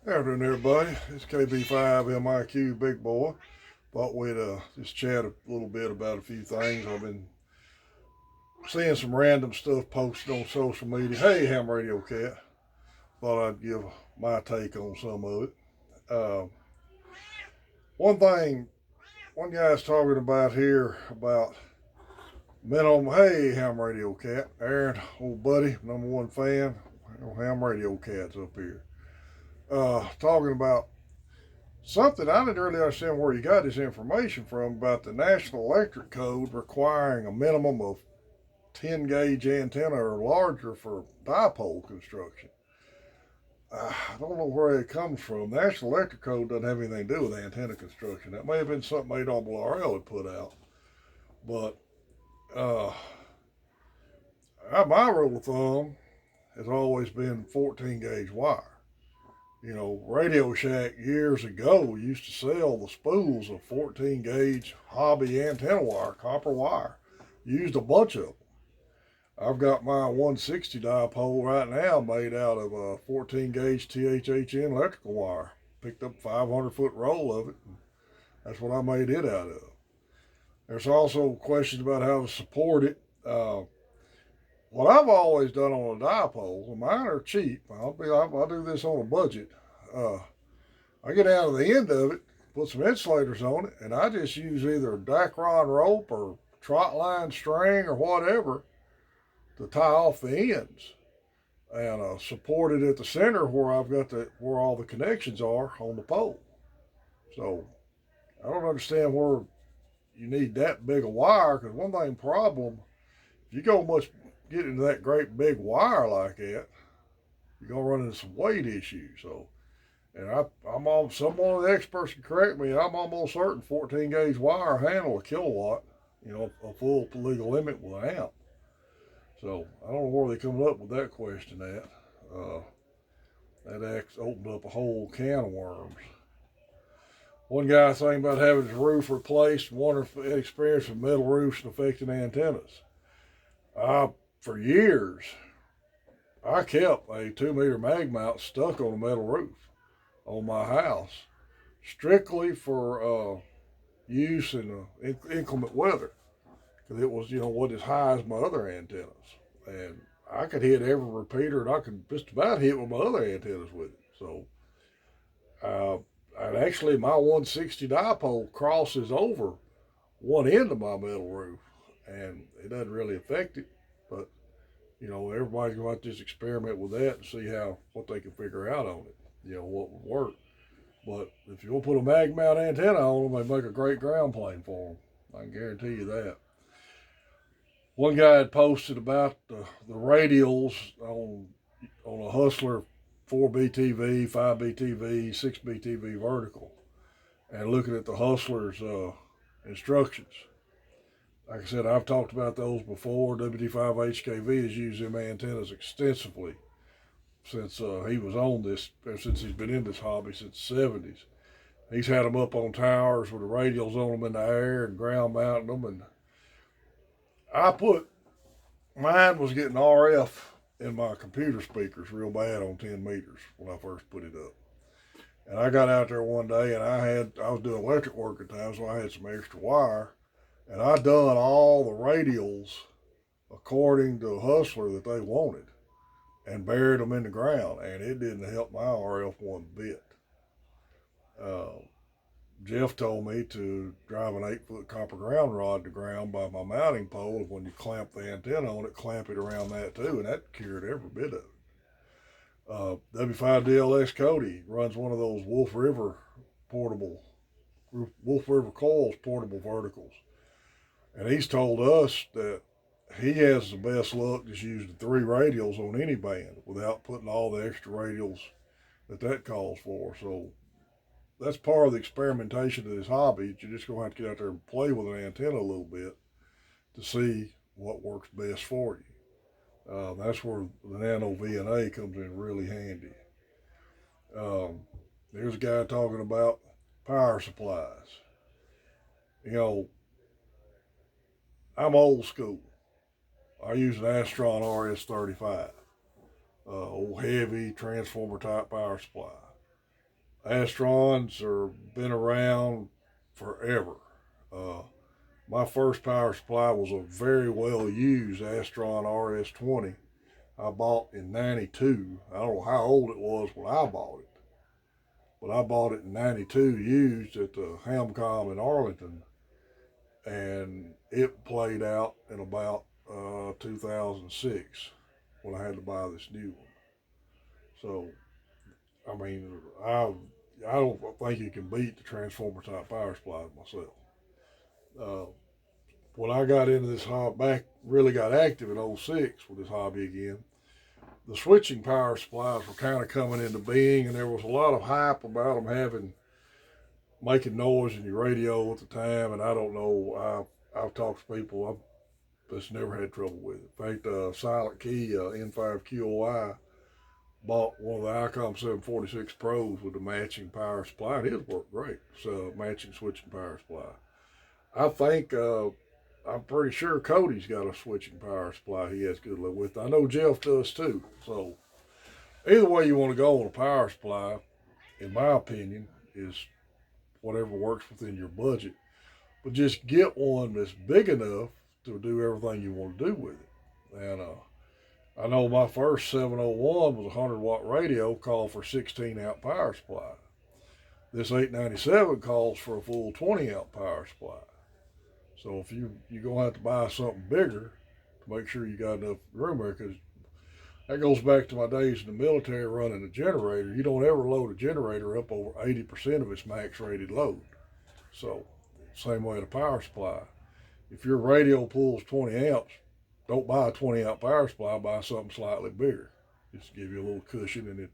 How doing, everybody? It's KB5 MIQ Big Boy. Thought we'd just chat a little bit about a few things. I've been seeing some random stuff posted on social media. Hey, Ham Radio Cat. Thought I'd give my take on some of it. Uh, one thing, one guy's talking about here about minimum. Hey, Ham Radio Cat. Aaron, old buddy, number one fan. Ham Radio Cat's up here. Talking about something I didn't really understand where he got his information from about the National Electric Code requiring a minimum of 10 gauge antenna or larger for dipole construction. I don't know where it comes from. The National Electric Code doesn't have anything to do with antenna construction. That may have been something Adolph L'Oreal had put out. But uh, my rule of thumb has always been 14 gauge wire. You know, Radio Shack years ago used to sell the spools of 14 gauge hobby antenna wire, copper wire. Used a bunch of them. I've got my 160 dipole right now made out of a 14 gauge THHN electrical wire. Picked up a 500-foot roll of it. And that's what I made it out of. There's also questions about how to support it. What I've always done on a dipole, well, mine are cheap. I'll do this on a budget. Uh, I get down to the end of it, put some insulators on it, and I just use either Dacron rope or trot line string or whatever to tie off the ends and support it at the center where I've got where all the connections are on the pole. So I don't understand where you need that big a wire because one thing problem, if you go much get into that great big wire like that, you're gonna run into some weight issues. So, and I'm on someone of the experts can correct me. I'm almost certain 14 gauge wire handle a kilowatt. You know, a full legal limit with an amp. So I don't know where they coming up with that question at. Uh, that opened up a whole can of worms. One guy thinking about having his roof replaced, wondering if he had experience with metal roofs and affecting antennas. For years, I kept a 2 meter mag mount stuck on a metal roof on my house, strictly for use in inclement weather, because it was what as high as my other antennas, and I could hit every repeater, and I could just about hit with my other antennas with it. So, uh, and actually, my 160 dipole crosses over one end of my metal roof, and it doesn't really affect it, but everybody's going to have to just experiment with that and see what they can figure out on it. What would work. But if you want to put a mag mount antenna on them, they make a great ground plane for them. I can guarantee you that. One guy had posted about the radials on a Hustler 4BTV, 5BTV, 6BTV vertical, and looking at the Hustler's instructions. Like I said, I've talked about those before. WD5HKV has used them antennas extensively since he was on this, since he's been in this hobby since the 70s. He's had them up on towers with the radials on them in the air and ground mounting them. And mine was getting RF in my computer speakers real bad on 10 meters when I first put it up. And I got out there one day and I was doing electric work at times, so I had some extra wire. And I done all the radials according to Hustler that they wanted and buried them in the ground, and it didn't help my RF one bit. Uh, Jeff told me to drive an 8 foot copper ground rod to ground by my mounting pole. When you clamp the antenna on it, clamp it around that too, and that cured every bit of it. W5DLX Cody runs one of those Wolf River Coils portable verticals, and he's told us that he has the best luck just using 3 radials on any band without putting all the extra radials that calls for. So that's part of the experimentation of this hobby. You're just going to have to get out there and play with an antenna a little bit to see what works best for you. That's where the Nano VNA comes in really handy. Um, there's a guy talking about power supplies. You know, I'm old school. I use an Astron RS35, old heavy transformer type power supply. Astrons are been around forever. Uh, my first power supply was a very well used Astron RS-20 I bought in '92. I don't know how old it was when I bought it, but I bought it in '92 used at the Hamcom in Arlington, and it played out in about 2006 when I had to buy this new one. So, I mean, I don't think you can beat the transformer type power supplies myself. Uh, when I got into this hobby, really got active in '06 with this hobby again, the switching power supplies were kind of coming into being, and there was a lot of hype about them making noise in your radio at the time. And I don't know, I've talked to people, I've just never had trouble with it. In fact, Silent Key N5QOI bought one of the ICOM 746 Pros with a matching power supply, and it worked great. So matching switching power supply. I think I'm pretty sure Cody's got a switching power supply he has good luck with. I know Jeff does too. So either way you want to go on a power supply, in my opinion, is whatever works within your budget. But just get one that's big enough to do everything you want to do with it. And I know my first 701 was a 100-watt radio, called for 16 amp power supply. This 897 calls for a full 20 amp power supply. So if you're gonna have to buy something bigger to make sure you got enough room there, because that goes back to my days in the military running a generator. You don't ever load a generator up over 80% of its max rated load. So same way the power supply. If your radio pulls 20 amps, don't buy a 20 amp power supply. Buy something slightly bigger. Just to give you a little cushion, and it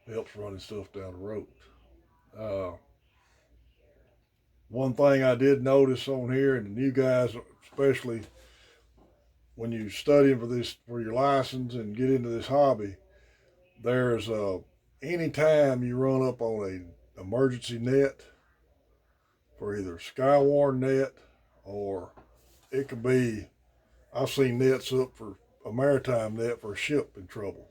helps running stuff down the road. Uh, One thing I did notice on here, and the new guys, especially when you're studying for your license and get into this hobby, there's anytime you run up on a emergency net for either Skywarn net, or it could be, I've seen nets up for a maritime net for a ship in trouble.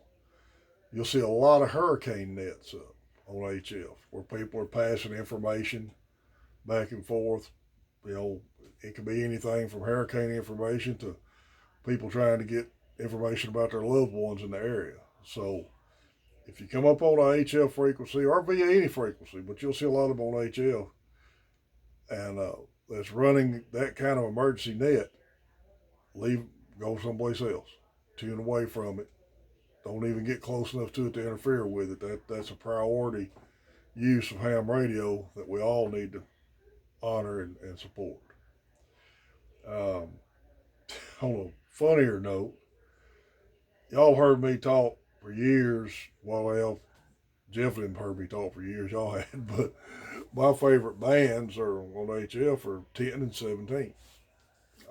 You'll see a lot of hurricane nets up on HF where people are passing information back and forth. You know, it could be anything from hurricane information to people trying to get information about their loved ones in the area. So if you come up on a HF frequency, or via any frequency, but you'll see a lot of them on HF, and that's running that kind of emergency net, go someplace else. Tune away from it. Don't even get close enough to it to interfere with it. That's a priority use of ham radio that we all need to honor and support. Um, on a funnier note, y'all heard me talk for years. Well, Jeff didn't heard me talk for years. Y'all had, but my favorite bands are on HF are 10 and 17.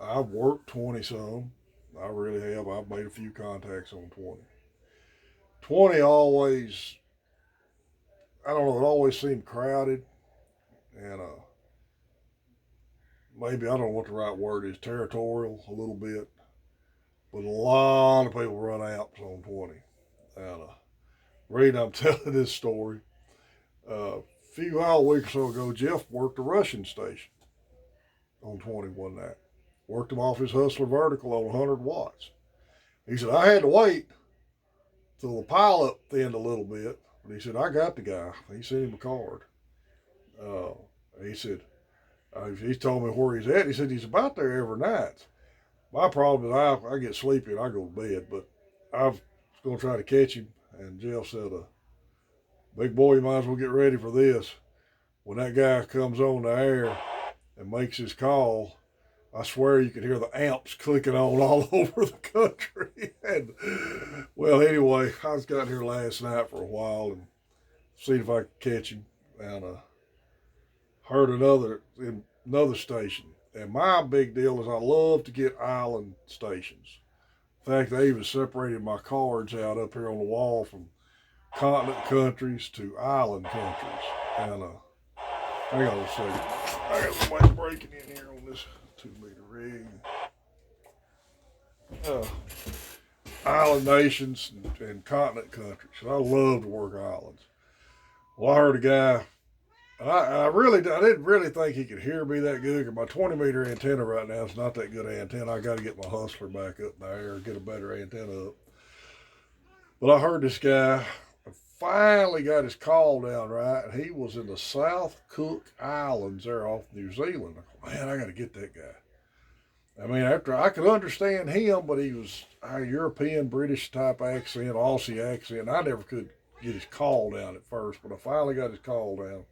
I've worked 20 some. I really have. I've made a few contacts on 20. 20 always, I don't know, it always seemed crowded, and maybe, I don't know what the right word is, territorial a little bit. But a lot of people run amps on 20. And reason I'm telling this story, a week or so ago, Jeff worked a Russian station on 20 one night. Worked him off his Hustler Vertical on 100 watts. He said, I had to wait till the pilot thinned a little bit. But he said, I got the guy. He sent him a card. Uh, he said, he told me where he's at. He said he's about there every night. My problem is I get sleepy and I go to bed, but I was going to try to catch him. And Jeff said, big boy, you might as well get ready for this. When that guy comes on the air and makes his call, I swear you could hear the amps clicking on all over the country. And, well, anyway, I was got here last night for a while and see if I could catch him. And heard another station. And my big deal is I love to get island stations. In fact, I even separated my cards out up here on the wall from continent countries to island countries. And hang on a second. I got somebody breaking in here on this 2-meter rig. Island nations and continent countries. I love to work islands. Well, I heard a guy. I didn't really think he could hear me that good. 'Cause my 20 meter antenna right now is not that good antenna. I got to get my Hustler back up there, get a better antenna up. But I heard this guy finally got his call down right. He was in the South Cook Islands there off New Zealand. Man, I got to get that guy. I mean, after I could understand him, but he was a European, British type accent, Aussie accent. I never could get his call down at first, but I finally got his call down.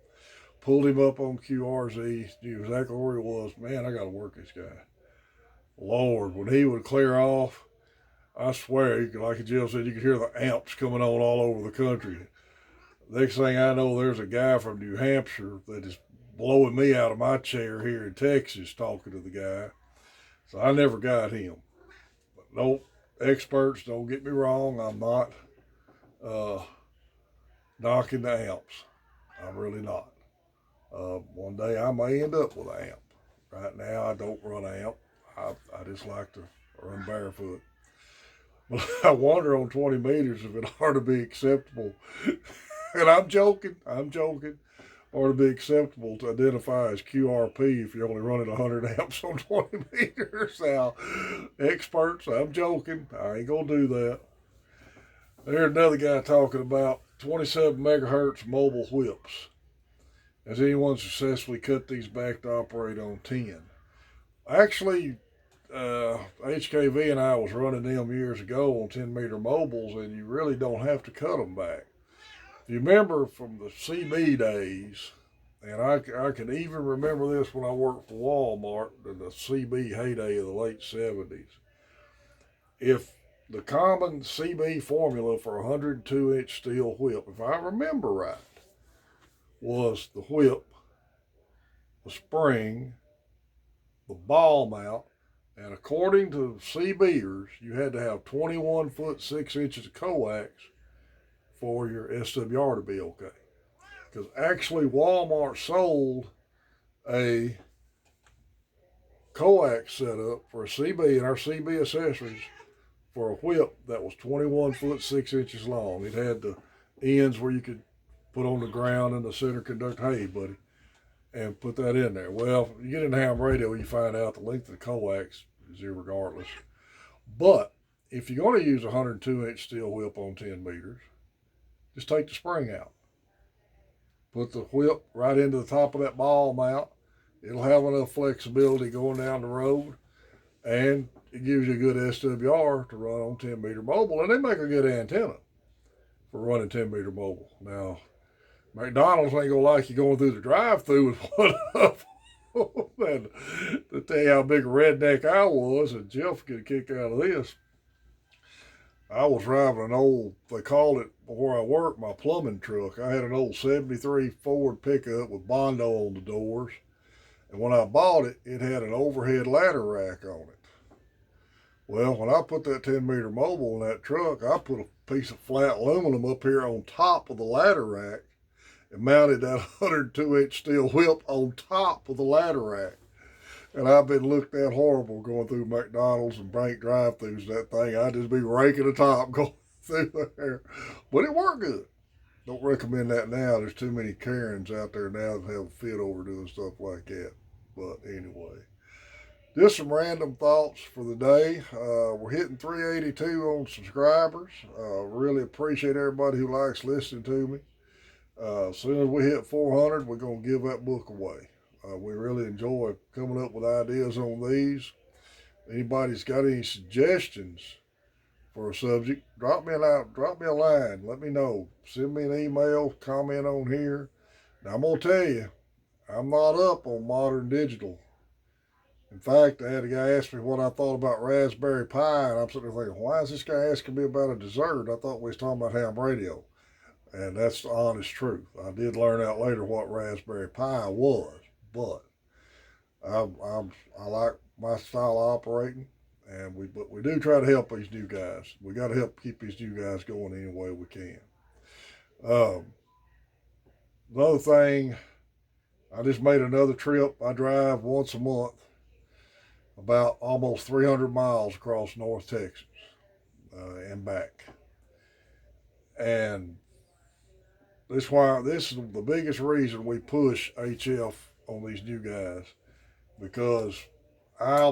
Pulled him up on QRZ, knew exactly where he was. Man, I got to work this guy. Lord, when he would clear off, I swear, like Jill said, you could hear the amps coming on all over the country. Next thing I know, there's a guy from New Hampshire that is blowing me out of my chair here in Texas talking to the guy. So I never got him. But no, experts, don't get me wrong. I'm not knocking the amps. I'm really not. One day I may end up with an amp. Right now I don't run an amp. I just like to run barefoot. But I wonder on 20 meters if it ought to be acceptable. And I'm joking, or to be acceptable to identify as QRP if you're only running 100 amps on 20 meters. Now, experts, I'm joking. I ain't going to do that. There's another guy talking about 27 megahertz mobile whips. Has anyone successfully cut these back to operate on 10? Actually, HKV and I was running them years ago on 10 meter mobiles, and you really don't have to cut them back. You remember from the CB days, and I can even remember this when I worked for Walmart in the CB heyday of the late 70s. If the common CB formula for a 102-inch steel whip, if I remember right, was the whip, the spring, the ball mount, and according to CBers, you had to have 21 foot 6 inches of coax for your SWR to be okay. Because actually, Walmart sold a coax setup for a CB and our CB accessories for a whip that was 21 foot 6 inches long. It had the ends where you could put on the ground and the center conduct, hey, buddy, and put that in there. Well, you get into ham radio, you find out the length of the coax is irregardless. But if you're going to use a 102-inch steel whip on 10 meters, just take the spring out. Put the whip right into the top of that ball mount. It'll have enough flexibility going down the road, and it gives you a good SWR to run on 10 meter mobile. And they make a good antenna for running 10 meter mobile. Now, McDonald's ain't gonna like you going through the drive-through with one of them. And to tell you how big a redneck I was, and Jeff get a kick out of this, I was driving an old, they called it where I worked, my plumbing truck. I had an old 73 Ford pickup with Bondo on the doors. And when I bought it, it had an overhead ladder rack on it. Well, when I put that 10 meter mobile in that truck, I put a piece of flat aluminum up here on top of the ladder rack and mounted that 102-inch steel whip on top of the ladder rack. And I've been looked at horrible going through McDonald's and bank drive-thrus. That thing, I'd just be raking the top going through there. But it worked good. Don't recommend that now. There's too many Karens out there now that have a fit over doing stuff like that. But anyway, just some random thoughts for the day. We're hitting 382 on subscribers. Really appreciate everybody who likes listening to me. As soon as we hit 400, we're going to give that book away. We really enjoy coming up with ideas on these. Anybody's got any suggestions for a subject, drop me a line. Let me know. Send me an email, comment on here. Now, I'm going to tell you, I'm not up on modern digital. In fact, I had a guy ask me what I thought about Raspberry Pi, and I'm sitting there thinking, why is this guy asking me about a dessert? I thought we was talking about ham radio. And that's the honest truth. I did learn out later what Raspberry Pi was, but I like my style of operating, and we do try to help these new guys. We got to help keep these new guys going any way we can. Another thing, I just made another trip. I drive once a month, about almost 300 miles across North Texas and back. And this is the biggest reason we push HF on these new guys, because I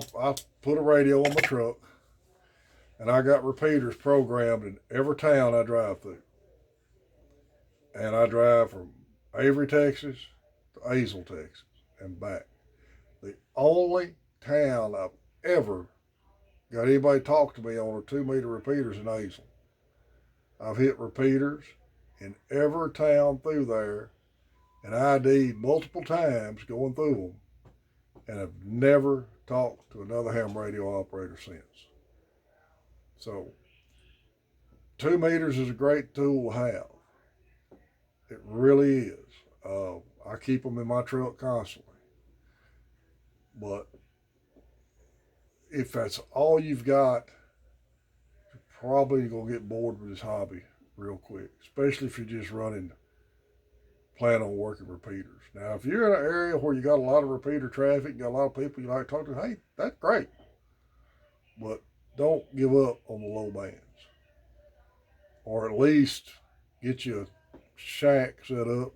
put a radio on my truck, and I got repeaters programmed in every town I drive through. And I drive from Avery, Texas to Azle, Texas, and back. The only town I've ever got anybody talk to me on a 2 meter repeaters in Azle. I've hit repeaters in every town through there and ID'd multiple times going through them, and have never talked to another ham radio operator since. So 2 meters is a great tool to have. It really is. I keep them in my truck constantly. But if that's all you've got, you're probably going to get bored with this hobby real quick, especially if you're just plan on working repeaters. Now, if you're in an area where you got a lot of repeater traffic, you got a lot of people you like to talk to, hey, that's great. But don't give up on the low bands. Or at least get you a shack set up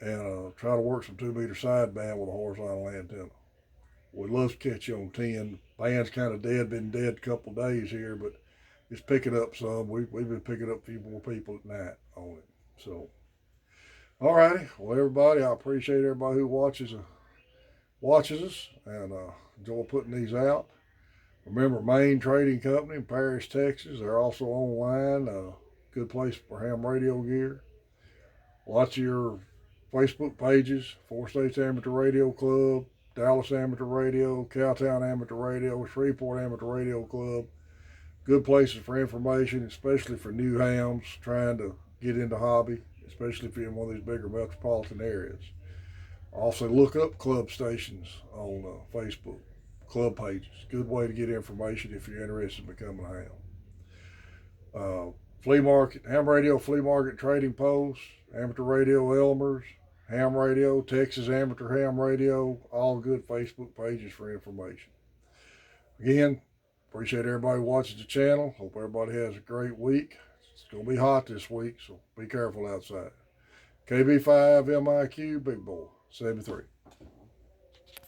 and try to work some 2 meter sideband with a horizontal antenna. We'd love to catch you on 10. Band's kind of dead, been dead a couple of days here, but it's picking up some. We've been picking up a few more people at night on it. So, all righty. Well, everybody, I appreciate everybody who watches us and enjoy putting these out. Remember, Main Trading Company in Paris, Texas. They're also online. Good place for ham radio gear. Lots of your Facebook pages: Four States Amateur Radio Club, Dallas Amateur Radio, Cowtown Amateur Radio, Shreveport Amateur Radio Club. Good places for information, especially for new hams trying to get into hobby, especially if you're in one of these bigger metropolitan areas. Also, look up club stations on Facebook, club pages. Good way to get information if you're interested in becoming a ham. Flea market, ham radio flea market trading posts, amateur radio Elmer's, ham radio, Texas amateur ham radio, all good Facebook pages for information. Again, appreciate everybody watching the channel. Hope everybody has a great week. It's going to be hot this week, so be careful outside. KB5 MIQ, Big Boy, 73.